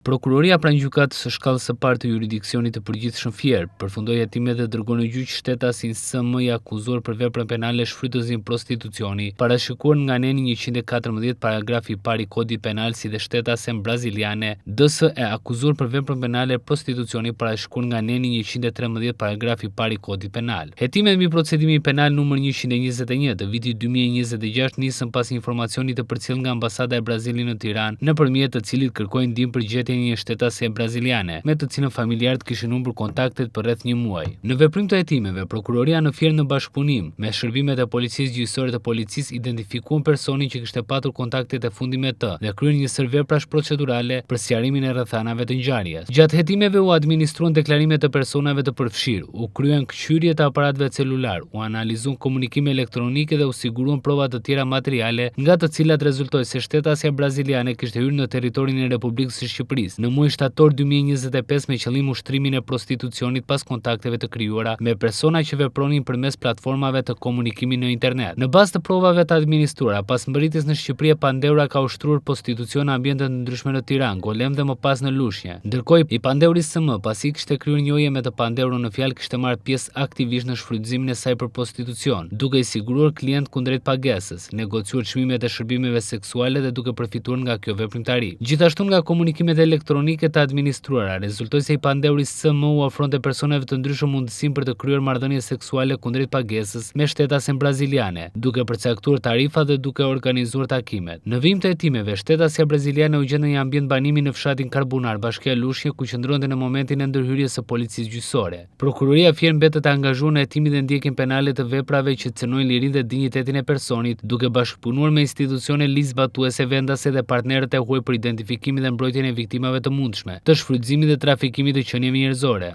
Prokuroria pranë gjykatës së shkallës së parë të jurisdiksionit të përgjithshëm Fier përfundoi hetimet dhe dërgoi në gjyq shtetasin SM i akuzuar për veprën penale shfrytëzim prostitucioni, parashikuar nga neni 114 paragrafi i parë i Kodit Penal si dhe shtetasen braziliane DS e akuzuar për veprën penale prostitucioni, parashikuar nga neni 113 paragrafi i parë i Kodit Penal. Hetimet mbi procedimin penal numër 121 të vitit 2026 nisën pas informacionit të përcjellë nga ambasada e Brazilit në Tiranë, nëpërmjet të cilit kërkoi ndihmë për gjetjen një shtetase braziliane, me të cilën familjarët kishin humbur kontaktet për rreth një muaj. Në veprim të hetimeve, prokuroria në Fier në bashkëpunim me shërbimet e policisë gjyqësore të policisë identifikuan personin që kishte patur kontaktet e fundit me të dhe kryen një sër veprash procedurale për sqarimin e rrethanave të ngjarjes. Gjatë hetimeve u administruan deklarime të personave të përfshirë, u kryen kçhyrje të aparatëve celular, u analizuan komunikime elektronike dhe u siguruan prova të tjera materiale, nga të cilat rezultoi se shtetësia braziliane kishte hyrë në territorin e Republikës së Shqipërisë në muaj shtator 2025 me qëllim ushtrimin e prostitucionit pas kontakteve të krijuara me persona që vepronin përmes platformave të komunikimit në internet. Në bazë të provave të administruara, pas mbërritjes në Shqipëri, Pandeura ka ushtruar prostitucion në ambiente të ndryshme në Tiranë, Golem dhe më pas në Lushnjë. Ndërkohë, i Pandeuri SM, pasi kishte kryer njëjë me të Pandeurën në fjalë, kishte marrë pjesë aktivisht në shfrytëzimin e saj për prostitucion, duke i siguruar klient kundrejt pagesës, negociuar çmimet e shërbimeve seksuale dhe duke përfituar nga kjo veprimtari. Gjithashtu nga komunikimet elektronike të administruara, rezultoi se i Pandeuri SM u ofronte personave të ndryshëm mundësinë për të kryer marrëdhënie seksuale kundrejt pagesës me shtetasen braziliane, duke përcaktuar tarifa dhe duke organizuar takimet. Në vijim të hetimeve, shtetësia braziliane u gjen në një ambient banimi në fshatin Karbunar, bashkia Lushnjë, ku qëndronte në momentin e ndërhyrjes së policisë gjyqësore. Prokuroria Fier mbetet e angazhuar në hetimin dhe ndjekjen penale të veprave që cënojnë lirinë dhe dinjitetin e personit, duke bashkëpunuar me institucione ligjzbatuese vendase dhe partnerët e huaj për identifikimin dhe mbrojtjen e viktimave të mundshme të shfrytëzimit dhe trafikimit të qenieve njerëzore.